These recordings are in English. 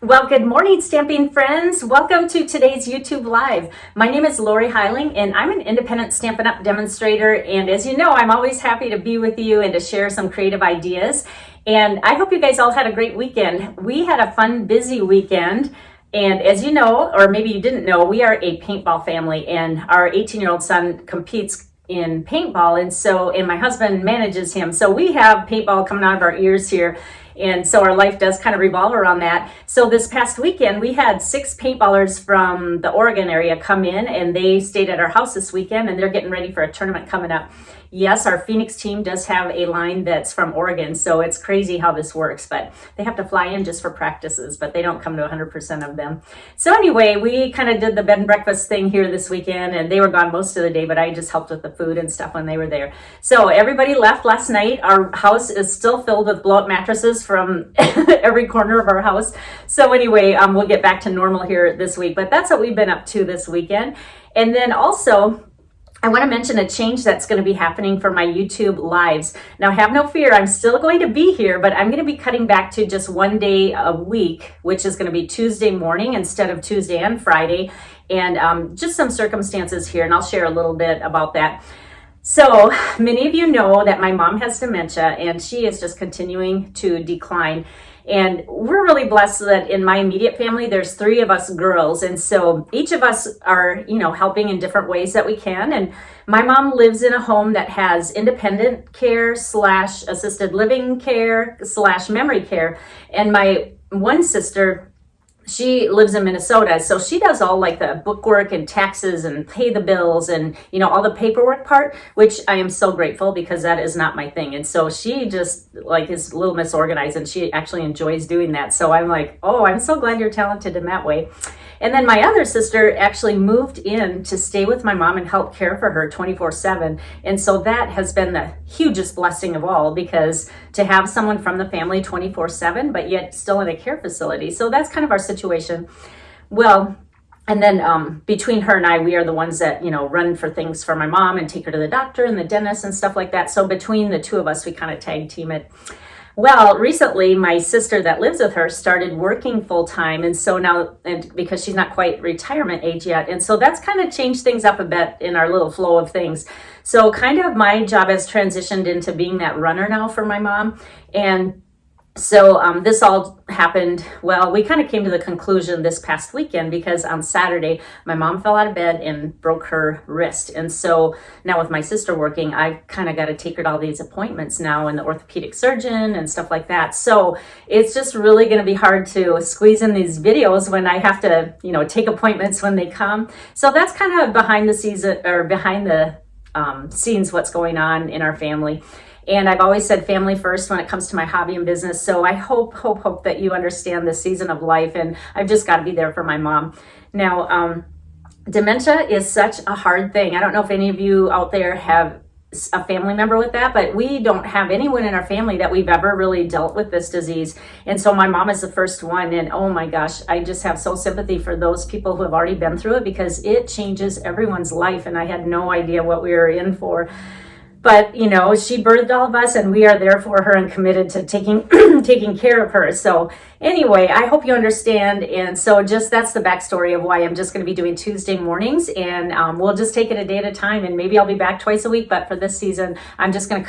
Well, good morning, stamping friends. Welcome to today's YouTube Live. My name is Lorri Heiling, and I'm an independent Stampin' Up! Demonstrator. And as you know, I'm always happy to be with you and to share some creative ideas. And I hope you guys all had a great weekend. We had a fun, busy weekend. And as you know, or maybe you didn't know, we are a paintball family, and our 18-year-old son competes in paintball, and my husband manages him. So we have paintball coming out of our ears here. And so our life does kind of revolve around that. So this past weekend, we had 6 paintballers from the Oregon area come in, and they stayed at our house this weekend, and they're getting ready for a tournament coming up. Yes, our Phoenix team does have a line that's from Oregon, so it's crazy how this works, but they have to fly in just for practices, but they don't come to 100% of them. So anyway, we kind of did the bed and breakfast thing here this weekend, and they were gone most of the day, but I just helped with the food and stuff when they were there. So everybody left last night. Our house is still filled with blow-up mattresses from every corner of our house. So anyway, we'll get back to normal here this week, but that's what we've been up to this weekend. And then also, I want to mention a change that's going to be happening for my YouTube lives. Now, have no fear, I'm still going to be here, but I'm going to be cutting back to just one day a week, which is going to be Tuesday morning instead of Tuesday and Friday, and just some circumstances here, and I'll share a little bit about that. So many of you know that my mom has dementia, and she is just continuing to decline. And we're really blessed that in my immediate family, there's 3 of us girls. And so each of us are, helping in different ways that we can. And my mom lives in a home that has independent care / assisted living care / memory care. And my one sister, she lives in Minnesota, so she does all like the bookwork and taxes and pay the bills and, all the paperwork part, which I am so grateful because that is not my thing. And so she just is a little misorganized, and she actually enjoys doing that. So I'm like, oh, I'm so glad you're talented in that way. And then my other sister actually moved in to stay with my mom and help care for her 24/7. And so that has been the hugest blessing of all, because to have someone from the family 24/7, but yet still in a care facility. So that's kind of our situation. Well, and then between her and I, we are the ones that, run for things for my mom and take her to the doctor and the dentist and stuff like that. So between the 2 of us, we kind of tag team it. Well, recently, my sister that lives with her started working full-time, and so now, and because she's not quite retirement age yet, and so that's kind of changed things up a bit in our little flow of things. So kind of my job has transitioned into being that runner now for my mom, and so this all happened, well, we kind of came to the conclusion this past weekend because on Saturday, my mom fell out of bed and broke her wrist. And so now with my sister working, I've kind of got to take her to all these appointments now and the orthopedic surgeon and stuff like that. So it's just really going to be hard to squeeze in these videos when I have to, take appointments when they come. So that's kind of behind the scenes what's going on in our family. And I've always said family first when it comes to my hobby and business. So I hope that you understand this season of life. And I've just got to be there for my mom. Now, dementia is such a hard thing. I don't know if any of you out there have a family member with that, but we don't have anyone in our family that we've ever really dealt with this disease. And so my mom is the first one. And oh my gosh, I just have so sympathy for those people who have already been through it, because it changes everyone's life. And I had no idea what we were in for. But, she birthed all of us, and we are there for her and committed to taking care of her. So anyway, I hope you understand. And so that's the backstory of why I'm just going to be doing Tuesday mornings, and we'll just take it a day at a time, and maybe I'll be back twice a week. But for this season, I'm just going to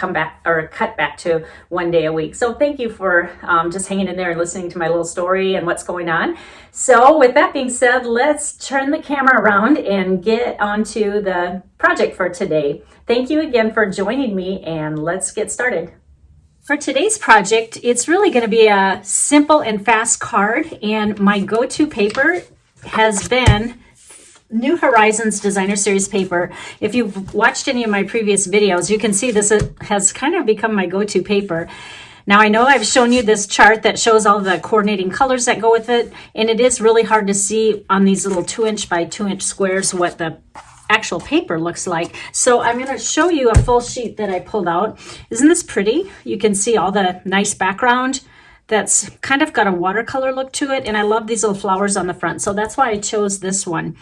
cut back to one day a week. So thank you for just hanging in there and listening to my little story and what's going on. So with that being said, let's turn the camera around and get onto the project for today. Thank you again for joining me, and let's get started. For today's project, it's really going to be a simple and fast card, and my go-to paper has been New Horizons Designer Series paper. If you've watched any of my previous videos, you can see this has kind of become my go-to paper. Now, I know I've shown you this chart that shows all the coordinating colors that go with it, and it is really hard to see on these little 2-inch by 2-inch squares what the actual paper looks like. So I'm going to show you a full sheet that I pulled out. Isn't this pretty? You can see all the nice background that's kind of got a watercolor look to it, and I love these little flowers on the front. So that's why I chose this one.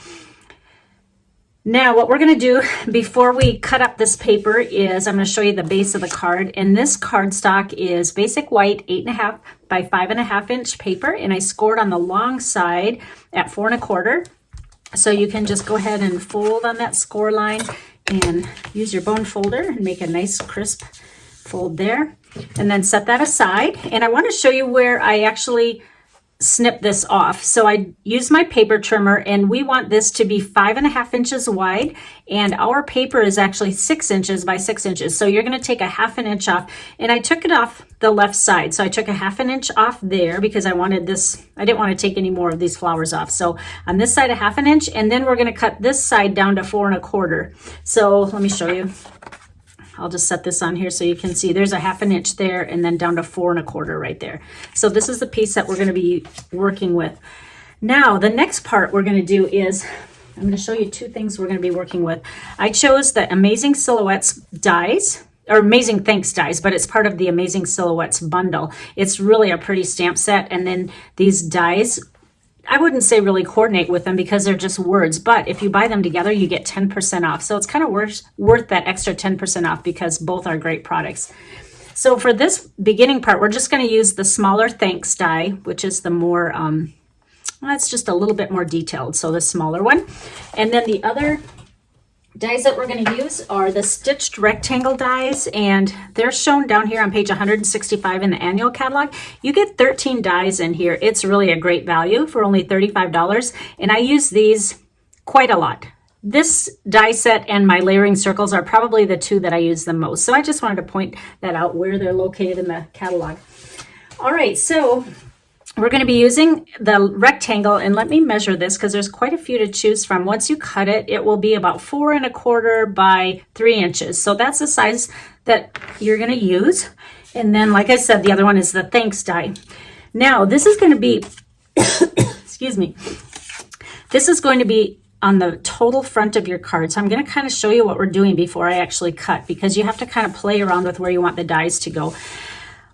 Now what we're going to do before we cut up this paper is I'm going to show you the base of the card. And this cardstock is basic white 8.5 by 5.5 inch paper, and I scored on the long side at 4 1/4. So you can just go ahead and fold on that score line and use your bone folder and make a nice crisp fold there, and then set that aside. And I want to show you where I actually snip this off. So I use my paper trimmer, and we want this to be 5.5 inches wide, and our paper is actually 6 inches by 6 inches. So you're going to take a 1/2 inch off, and I took it off the left side. So I took a 1/2 inch off there because I wanted this, I didn't want to take any more of these flowers off. So on this side, a 1/2 inch, and then we're going to cut this side down to 4 1/4. So let me show you. I'll just set this on here so you can see there's a 1/2 inch there, and then down to 4 1/4 right there. So this is the piece that we're going to be working with. Now, the next part we're going to do is, I'm going to show you two things we're going to be working with. I chose the Amazing Silhouettes dies, or Amazing Thanks dies, but it's part of the Amazing Silhouettes bundle. It's really a pretty stamp set, and then these dies, I wouldn't say really coordinate with them because they're just words, but if you buy them together, you get 10% off. So it's kind of worth that extra 10% off because both are great products. So for this beginning part, we're just going to use the smaller thanks die, which is the more, it's just a little bit more detailed. So the smaller one. And then the other dies that we're going to use are the stitched rectangle dies, and they're shown down here on page 165 in the annual catalog. You get 13 dies in here. It's really a great value for only $35, and I use these quite a lot. This die set and my layering circles are probably the two that I use the most. So I just wanted to point that out where they're located in the catalog. All right, so we're going to be using the rectangle, and let me measure this because there's quite a few to choose from. Once you cut it, it will be about 4 1/4 by 3 inches. So that's the size that you're going to use. And then, like I said, the other one is the thanks die. Now, this is going to be, excuse me, this is going to be on the total front of your card. So I'm going to kind of show you what we're doing before I actually cut, because you have to kind of play around with where you want the dies to go.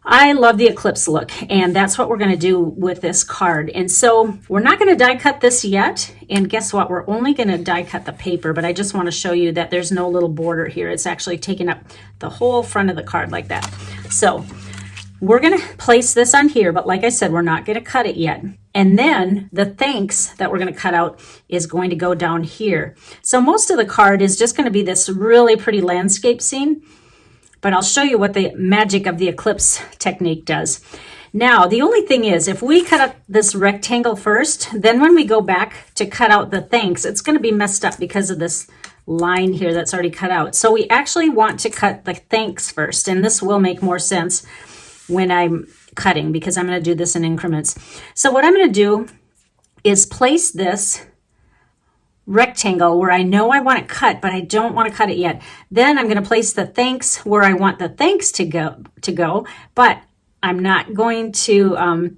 I love the Eclipse look, and that's what we're going to do with this card. And so we're not going to die cut this yet. And guess what? We're only going to die cut the paper, but I just want to show you that there's no little border here. It's actually taking up the whole front of the card like that. So we're going to place this on here, but like I said, we're not going to cut it yet. And then the thanks that we're going to cut out is going to go down here. So most of the card is just going to be this really pretty landscape scene, but I'll show you what the magic of the Eclipse technique does. Now, the only thing is, if we cut up this rectangle first, then when we go back to cut out the thanks, it's going to be messed up because of this line here that's already cut out. So we actually want to cut the thanks first, and this will make more sense when I'm cutting because I'm going to do this in increments. So what I'm going to do is place this rectangle where I know I want it cut, but I don't want to cut it yet. Then I'm going to place the thanks where I want the thanks to go, but I'm not going to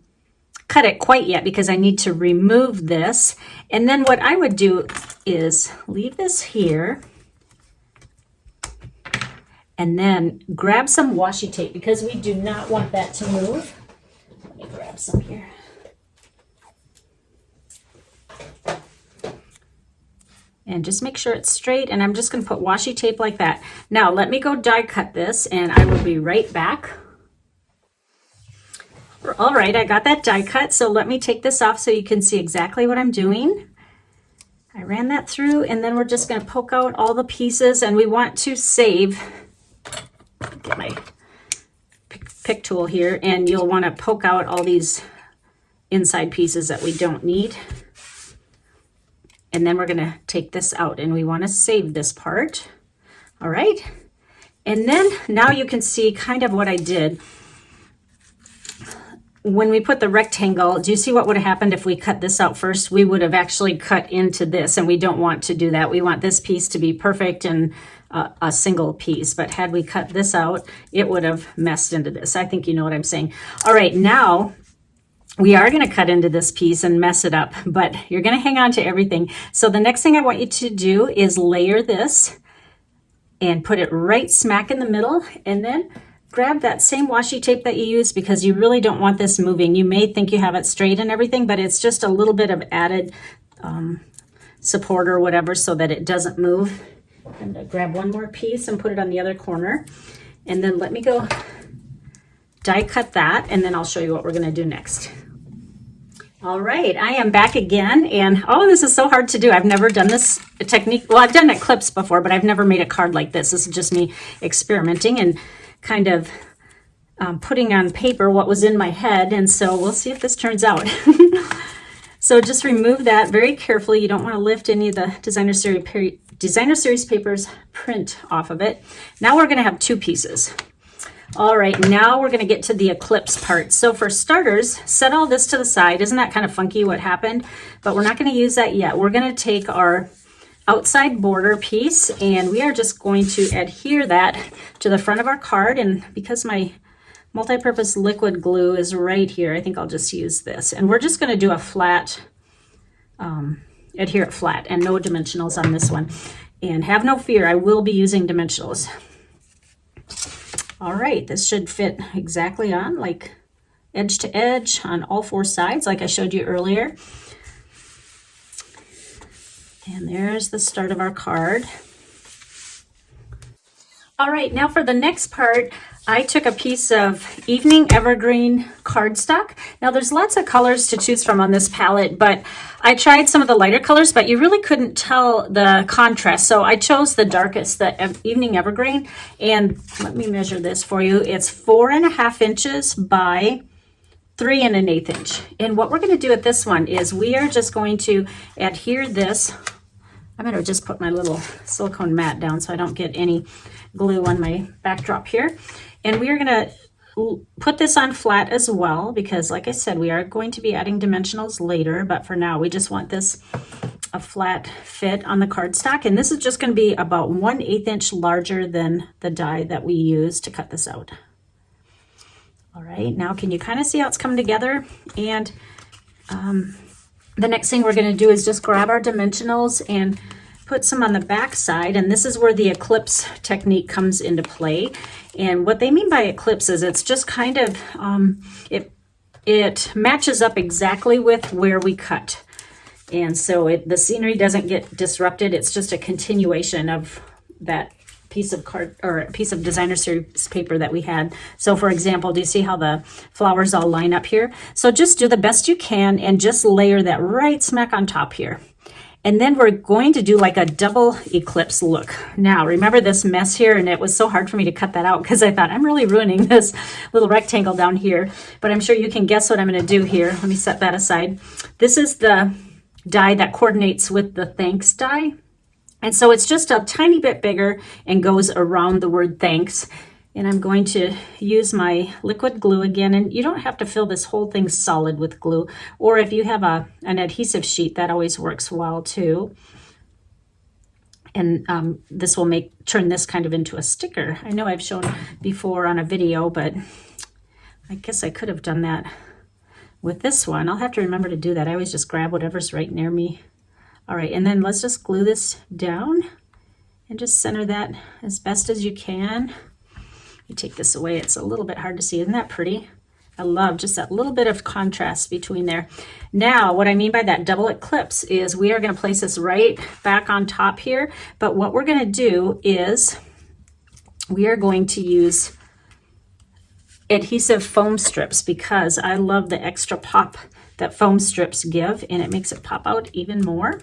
cut it quite yet because I need to remove this. And then what I would do is leave this here and then grab some washi tape because we do not want that to move. Let me grab some here. And just make sure it's straight, and I'm just going to put washi tape like that. Now let me go die cut this, and I will be right back. All right, I got that die cut, so let me take this off so you can see exactly what I'm doing. I ran that through, and then we're just going to poke out all the pieces, and we want to save. Get my pick tool here, and you'll want to poke out all these inside pieces that we don't need. And then we're going to take this out, and we want to save this part. All right. And then now you can see kind of what I did. When we put the rectangle, do you see what would have happened if we cut this out first? We would have actually cut into this, and we don't want to do that. We want this piece to be perfect and a single piece. But had we cut this out, it would have messed into this. I think you know what I'm saying. All right, now we are going to cut into this piece and mess it up, but you're going to hang on to everything. So the next thing I want you to do is layer this and put it right smack in the middle, and then grab that same washi tape that you used because you really don't want this moving. You may think you have it straight and everything, but it's just a little bit of added support or whatever so that it doesn't move. I'm going to grab one more piece and put it on the other corner. And then let me go die cut that, and then I'll show you what we're going to do next. All right, I am back again, and oh, this is so hard to do. I've never done this technique. Well, I've done Eclipse before, but I've never made a card like this. This is just me experimenting and kind of putting on paper what was in my head, and so we'll see if this turns out. So just remove that very carefully. You don't want to lift any of the Designer Series papers print off of it. Now we're going to have two pieces. All right, now we're going to get to the Eclipse part. So for starters, set all this to the side. Isn't that kind of funky what happened? But we're not going to use that yet. We're going to take our outside border piece and we are just going to adhere that to the front of our card. And because my multi-purpose liquid glue is right here, I think I'll just use this. And we're just going to do a flat, adhere it flat and no dimensionals on this one. And have no fear, I will be using dimensionals. All right, this should fit exactly on, like edge to edge on all four sides, like I showed you earlier. And there's the start of our card. All right, now for the next part, I took a piece of Evening Evergreen cardstock. Now there's lots of colors to choose from on this palette, but I tried some of the lighter colors, but you really couldn't tell the contrast. So I chose the darkest, the Evening Evergreen. And let me measure this for you. It's 4.5 inches by 3 1/8 inch. And what we're going to do with this one is we are just going to adhere this. I'm going to just put my little silicone mat down so I don't get any glue on my backdrop here. And we are going to put this on flat as well because, like I said, we are going to be adding dimensionals later, but for now we just want this a flat fit on the cardstock. And this is just going to be about 1/8 inch larger than the die that we use to cut this out. All right, now can you kind of see how it's coming together? And the next thing we're going to do is just grab our dimensionals and put some on the back side, and this is where the Eclipse technique comes into play. And what they mean by Eclipse is it's just kind of it matches up exactly with where we cut, and so the scenery doesn't get disrupted. It's just a continuation of that piece of card or a piece of Designer Series paper that we had. So for example, do you see how the flowers all line up here? So just do the best you can and just layer that right smack on top here. And then we're going to do like a double eclipse look. Now, remember this mess here? And it was so hard for me to cut that out because I thought I'm really ruining this little rectangle down here. But I'm sure you can guess what I'm going to do here. Let me set that aside. This is the die that coordinates with the thanks die. And so it's just a tiny bit bigger and goes around the word thanks. And I'm going to use my liquid glue again. And you don't have to fill this whole thing solid with glue. Or if you have an adhesive sheet, that always works well too. And this will turn this kind of into a sticker. I know I've shown before on a video, but I guess I could have done that with this one. I'll have to remember to do that. I always just grab whatever's right near me. All right, and then let's just glue this down and just center that as best as you can. You take this away, it's a little bit hard to see. Isn't that pretty? I love just that little bit of contrast between there. Now, what I mean by that double eclipse is we are going to place this right back on top here. But what we're going to do is we are going to use adhesive foam strips because I love the extra pop that foam strips give, and it makes it pop out even more.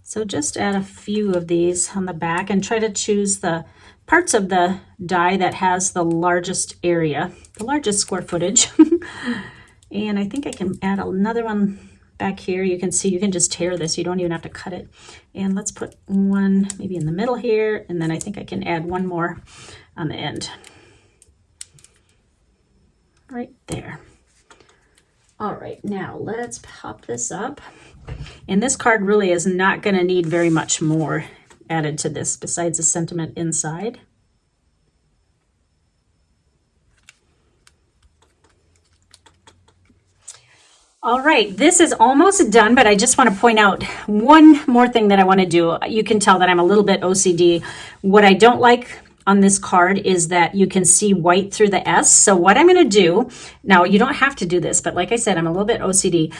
So just add a few of these on the back and try to choose the parts of the die that has the largest area, the largest square footage. And I think I can add another one back here. You can see you can just tear this. You don't even have to cut it. And let's put one maybe in the middle here. And then I think I can add one more on the end. Right there. All right, now let's pop this up. And this card really is not going to need very much more added to this besides the sentiment inside. All right, this is almost done, but I just want to point out one more thing that I want to do. You can tell that I'm a little bit OCD. What I don't like on this card is that you can see white through the S. So what I'm going to do, now you don't have to do this, but like I said, I'm a little bit OCD.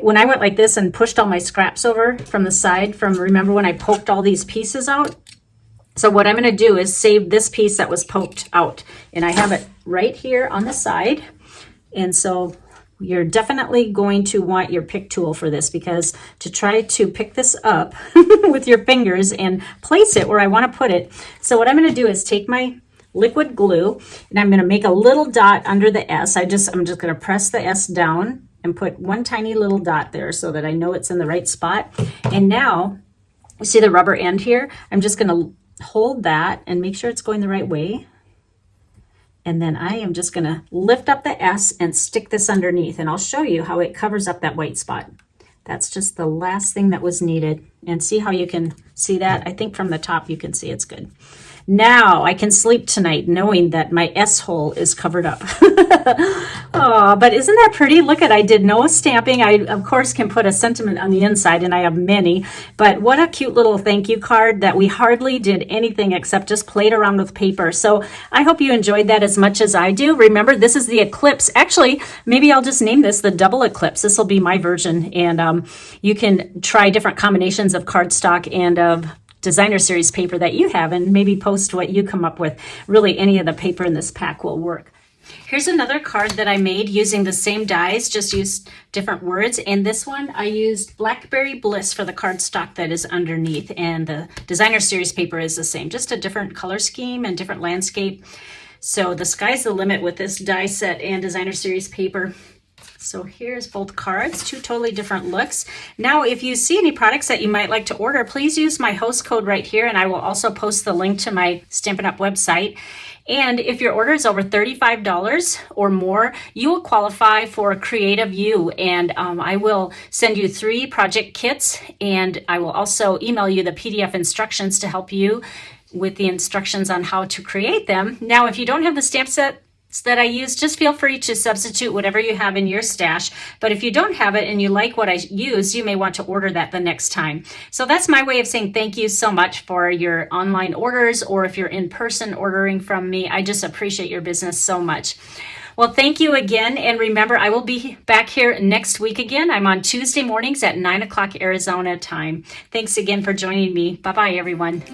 When I went like this and pushed all my scraps over from the side remember when I poked all these pieces out? So what I'm going to do is save this piece that was poked out, and I have it right here on the side. And so you're definitely going to want your pick tool for this, because to try to pick this up with your fingers and place it where I want to put it. So what I'm going to do is take my liquid glue, and I'm going to make a little dot under the S. I'm just going to press the S down and put one tiny little dot there so that I know it's in the right spot. And now you see the rubber end here? I'm just going to hold that and make sure it's going the right way. And then I am just going to lift up the S and stick this underneath, and I'll show you how it covers up that white spot. That's just the last thing that was needed. And see how you can see that? I think from the top you can see it's good. Now I can sleep tonight knowing that my S hole is covered up. Oh, but isn't that pretty? Look I did no stamping. I, of course, can put a sentiment on the inside, and I have many. But what a cute little thank you card that we hardly did anything except just played around with paper. So I hope you enjoyed that as much as I do. Remember, this is the Eclipse. Actually, maybe I'll just name this the Double Eclipse. This will be my version. And you can try different combinations of cardstock and of designer series paper that you have, and maybe post what you come up with. Really, any of the paper in this pack will work. Here's another card that I made using the same dies, just used different words. And this one I used Blackberry Bliss for the cardstock that is underneath, and the designer series paper is the same, just a different color scheme and different landscape. So the sky's the limit with this die set and designer series paper. So here's both cards, two totally different looks. Now, if you see any products that you might like to order, please use my host code right here, and I will also post the link to my Stampin' Up! Website. And if your order is over $35 or more, you will qualify for Creative You, and I will send you 3 project kits, and I will also email you the PDF instructions to help you with the instructions on how to create them. Now, if you don't have the stamp set that I use, just feel free to substitute whatever you have in your stash. But if you don't have it and you like what I use, you may want to order that the next time. So that's my way of saying thank you so much for your online orders, or if you're in person ordering from me. I just appreciate your business so much. Well, thank you again. And remember, I will be back here next week again. I'm on Tuesday mornings at 9 o'clock Arizona time. Thanks again for joining me. Bye-bye, everyone.